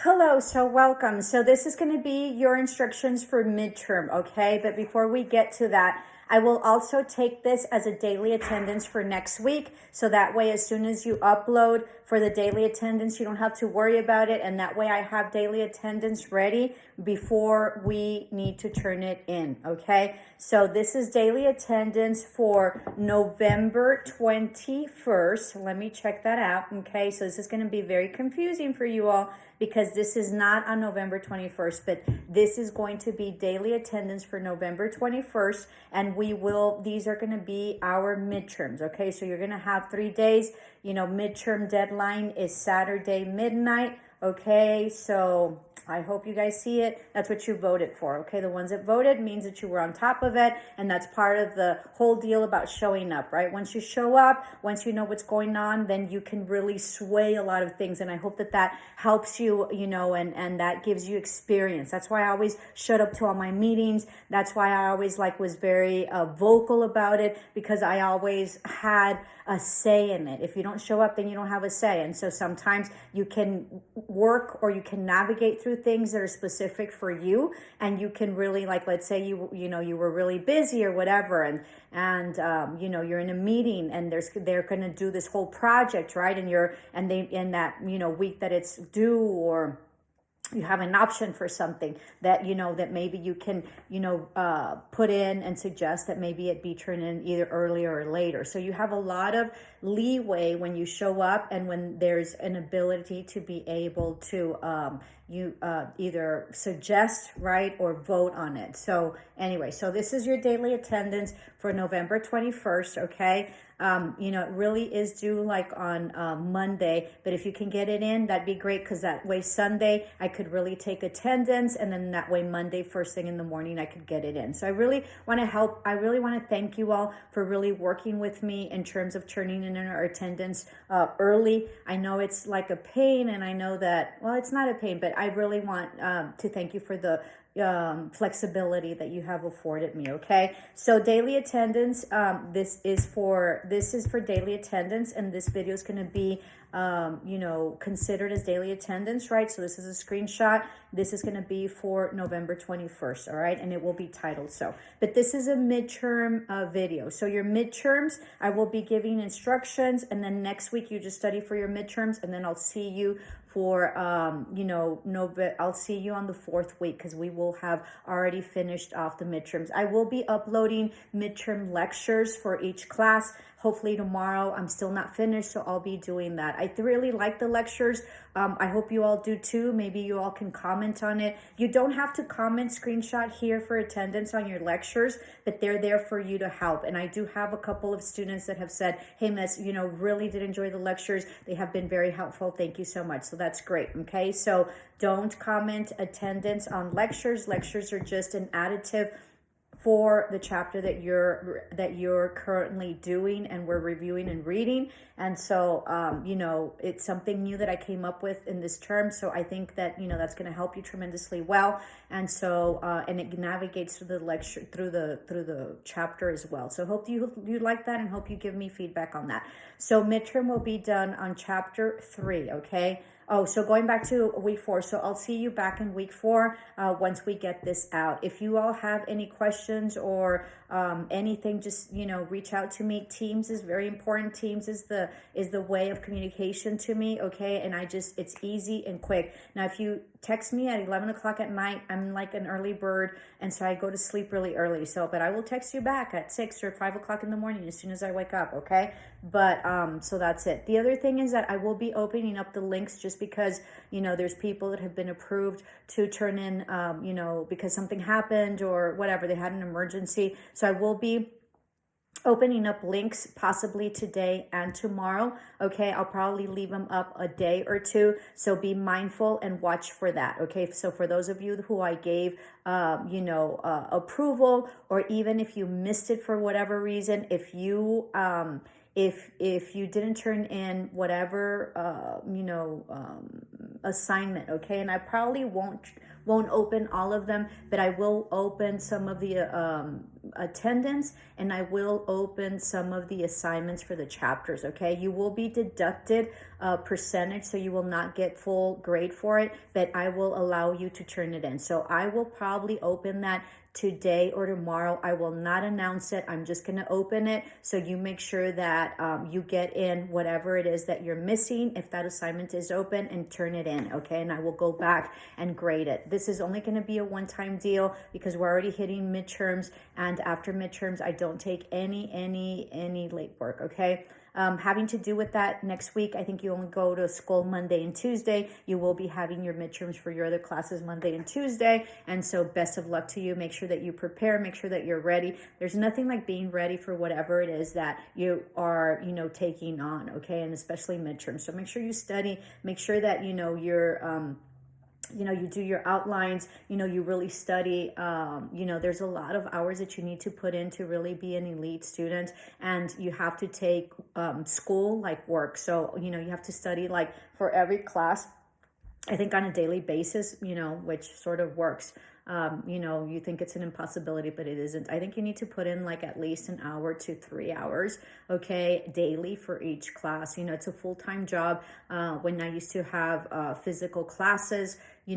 Hello, so welcome. So this is going to be your instructions for midterm, okay? But before we get to that, I will also take this as a daily attendance for next week. So that way, as soon as you upload for the daily attendance, you don't have to worry about it. And that way I have daily attendance ready before we need to turn it in, okay? So this is daily attendance for November 21st. Let me check that out, okay? So this is going to be very confusing for you all, because this is not on November 21st, but this is going to be daily attendance for November 21st, and these are going to be our midterms, okay? So you're going to have 3 days. Midterm deadline is Saturday midnight, okay? So I hope you guys see it. That's what you voted for, okay? The ones that voted means that you were on top of it, and that's part of the whole deal about showing up, right? Once you show up, once you know what's going on, then you can really sway a lot of things, and I hope that that helps you, and that gives you experience. That's why I always showed up to all my meetings. That's why I always was very vocal about it, because I always had a say in it. If you don't show up, then you don't have a say. And so sometimes you can work or you can navigate through things that are specific for you, and you can really, let's say you were really busy or whatever, and you're in a meeting and they're going to do this whole project, right? And they in that week that it's due, or you have an option for something that that maybe you can put in and suggest that maybe it be turned in either earlier or later. So you have a lot of leeway when you show up, and when there's an ability to be able to either suggest, right, or vote on it. So anyway, so this is your daily attendance for November 21st, okay? It really is due on Monday, but if you can get it in, that'd be great, because that way Sunday I could really take attendance, and then that way Monday first thing in the morning I could get it in. So I really want to help. I really want to thank you all for really working with me in terms of turning in our attendance early. I know it's like a pain, and I know that, well, it's not a pain, but I really want to thank you for the flexibility that you have afforded me, okay? So daily attendance, this is for daily attendance, and this video is going to be considered as daily attendance, right? So this is a screenshot. This is going to be for November 21st, all right? And it will be titled so. But this is a midterm video. So your midterms, I will be giving instructions, and then next week you just study for your midterms, and then I'll see you for I'll see you on the 4th week, because we will have already finished off the midterms. I will be uploading midterm lectures for each class. Hopefully tomorrow. I'm still not finished, so I'll be doing that. I really like the lectures. I hope you all do too. Maybe you all can comment on it. You don't have to comment, screenshot here for attendance on your lectures, but they're there for you to help. And I do have a couple of students that have said, hey, Miss, really did enjoy the lectures. They have been very helpful. Thank you so much. So that's great. Okay, so don't comment attendance on lectures. Lectures are just an additive for the chapter that you're currently doing and we're reviewing and reading. And so it's something new that I came up with in this term, so I think that that's going to help you tremendously well. And so and it navigates through the lecture, through the chapter as well. So hope you like that, and hope you give me feedback on that. So midterm will be done on chapter 3, okay? Oh, so going back to week 4. So I'll see you back in week 4 once we get this out. If you all have any questions or anything, just reach out to me. Teams is very important. Teams is the way of communication to me, okay? And it's easy and quick. Now, if you text me at 11 o'clock at night, I'm like an early bird, and so I go to sleep really early. But I will text you back at 6 or 5 o'clock in the morning as soon as I wake up, okay? But so that's it. The other thing is that I will be opening up the links, just because there's people that have been approved to turn in because something happened or whatever, they had an emergency. So I will be opening up links possibly today and tomorrow, okay? I'll probably leave them up a day or two, so be mindful and watch for that, okay? So for those of you who I gave approval, or even if you missed it for whatever reason, if you didn't turn in whatever assignment, okay? And I probably won't open all of them, but I will open some of the attendance, and I will open some of the assignments for the chapters, okay? You will be deducted percentage, so you will not get full grade for it, but I will allow you to turn it in. So I will probably open that today or tomorrow. I will not announce it. I'm just going to open it. So you make sure that you get in whatever it is that you're missing, if that assignment is open, and turn it in. Okay. And I will go back and grade it. This is only going to be a one-time deal because we're already hitting midterms. And after midterms, I don't take any late work. Okay. Having to do with that next week, I think you only go to school Monday and Tuesday. You will be having your midterms for your other classes Monday and Tuesday. And so best of luck to you. Make sure that you prepare, make sure that you're ready. There's nothing like being ready for whatever it is that you are, taking on. Okay. And especially midterms. So make sure you study, make sure that, you're, you do your outlines, you really study, there's a lot of hours that you need to put in to really be an elite student, and you have to take school like work. So, you have to study like for every class, I think on a daily basis, which sort of works. You think it's an impossibility, but it isn't. I think you need to put in like at least an hour to 3 hours, okay, daily for each class. It's a full-time job. When I used to have physical classes, we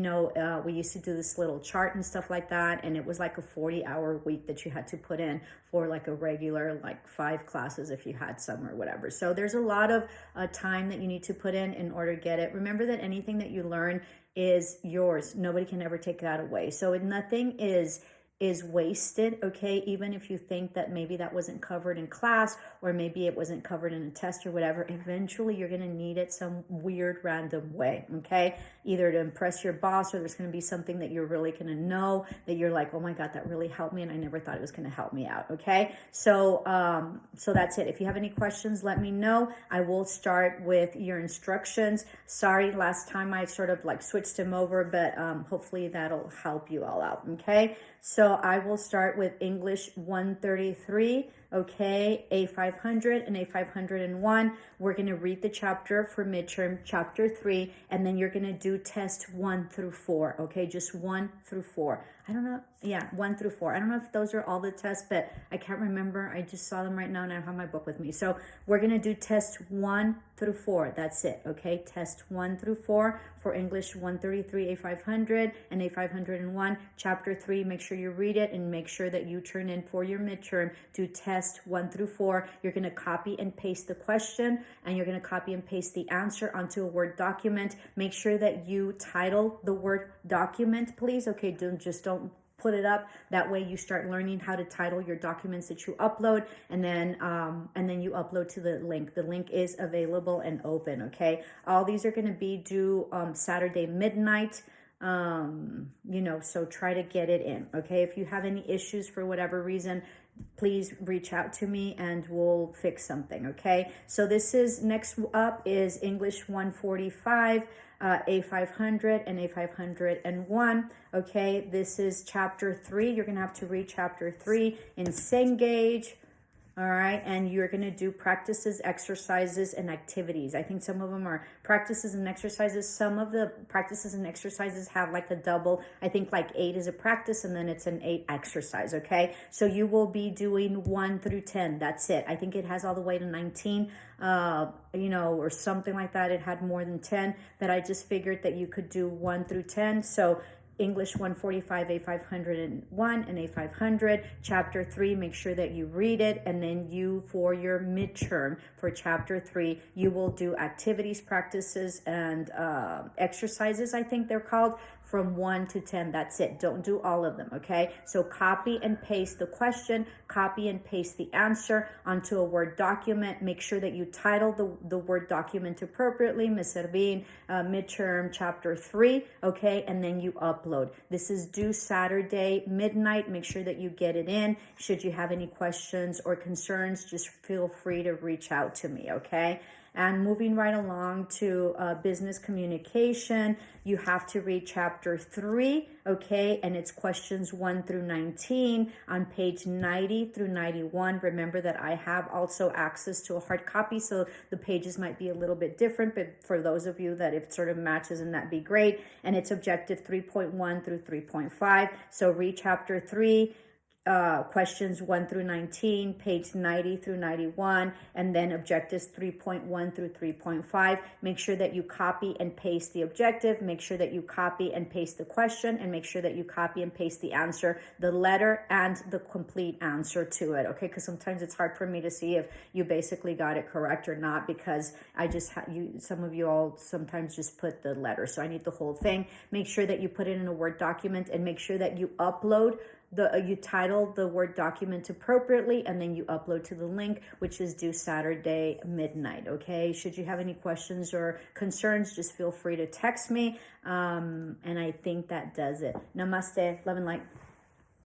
used to do this little chart and stuff like that. And it was like a 40-hour week that you had to put in for like a regular, like 5 classes if you had some or whatever. So there's a lot of time that you need to put in order to get it. Remember that anything that you learn is yours. Nobody can ever take that away. So nothing is wasted, okay? Even if you think that maybe that wasn't covered in class, or maybe it wasn't covered in a test or whatever, eventually you're gonna need it some weird random way, okay? Either to impress your boss, or there's gonna be something that you're really gonna know that you're like, oh my God, that really helped me and I never thought it was gonna help me out, okay? So that's it. If you have any questions, let me know. I will start with your instructions. Sorry, last time I sort of like switched them over, but hopefully that'll help you all out, okay? So I will start with English 133, okay, A500 and A501. We're going to read the chapter for midterm, chapter 3, and then you're going to do test 1 through 4, okay, just 1 through 4. I don't know, 1 through 4. I don't know if those are all the tests, but I can't remember. I just saw them right now and I don't have my book with me. So we're going to do test 1 through 4. That's it, okay, test 1 through 4 for English 133, A500 and A501. Chapter 3, make sure you read it and make sure that you turn in for your midterm. Do test 1 through 4. You're going to copy and paste the question, and you're going to copy and paste the answer onto a Word document. Make sure that you title the Word document, please. Okay, don't put it up. That way you start learning how to title your documents that you upload, and then you upload to the link. The link is available and open, okay? All these are going to be due Saturday midnight. So try to get it in, okay? If you have any issues for whatever reason, please reach out to me and we'll fix something, okay? So this is, next up is English 145, A500 and A501, okay? This is chapter 3. You're gonna have to read chapter 3 in Cengage. All right, and you're going to do practices, exercises, and activities. I think some of them are practices and exercises. Some of the practices and exercises have like a double. I think like 8 is a practice and then it's an 8 exercise, okay? So you will be doing 1 through 10. That's it. I think it has all the way to 19, or something like that. It had more than 10, but I just figured that you could do 1 through 10. So English 145, A501 and A500, chapter 3, make sure that you read it, and then you, for your midterm for chapter 3, you will do activities, practices, and exercises, I think they're called, from 1 to 10. That's it. Don't do all of them, okay? So copy and paste the question, copy and paste the answer onto a Word document. Make sure that you title the Word document appropriately, Ms. Ervin, midterm chapter 3, okay? And then you upload. This is due Saturday midnight. Make sure that you get it in. Should you have any questions or concerns, just feel free to reach out to me, okay? And moving right along to business communication, you have to read chapter 3, okay? And it's questions 1 through 19 on page 90 through 91. Remember that I have also access to a hard copy, so the pages might be a little bit different, but for those of you that it sort of matches, and that'd be great. And it's objective 3.1 through 3.5. So read chapter 3. questions 1 through 19, page 90 through 91, and then objectives 3.1 through 3.5. Make sure that you copy and paste the objective, make sure that you copy and paste the question, and make sure that you copy and paste the answer, the letter and the complete answer to it, okay? Because sometimes it's hard for me to see if you basically got it correct or not, because I just some of you all sometimes just put the letter, so I need the whole thing. Make sure that you put it in a Word document, and make sure that you upload you title the Word document appropriately, and then you upload to the link, which is due Saturday midnight, okay? Should you have any questions or concerns, just feel free to text me, and I think that does it. Namaste, love and light.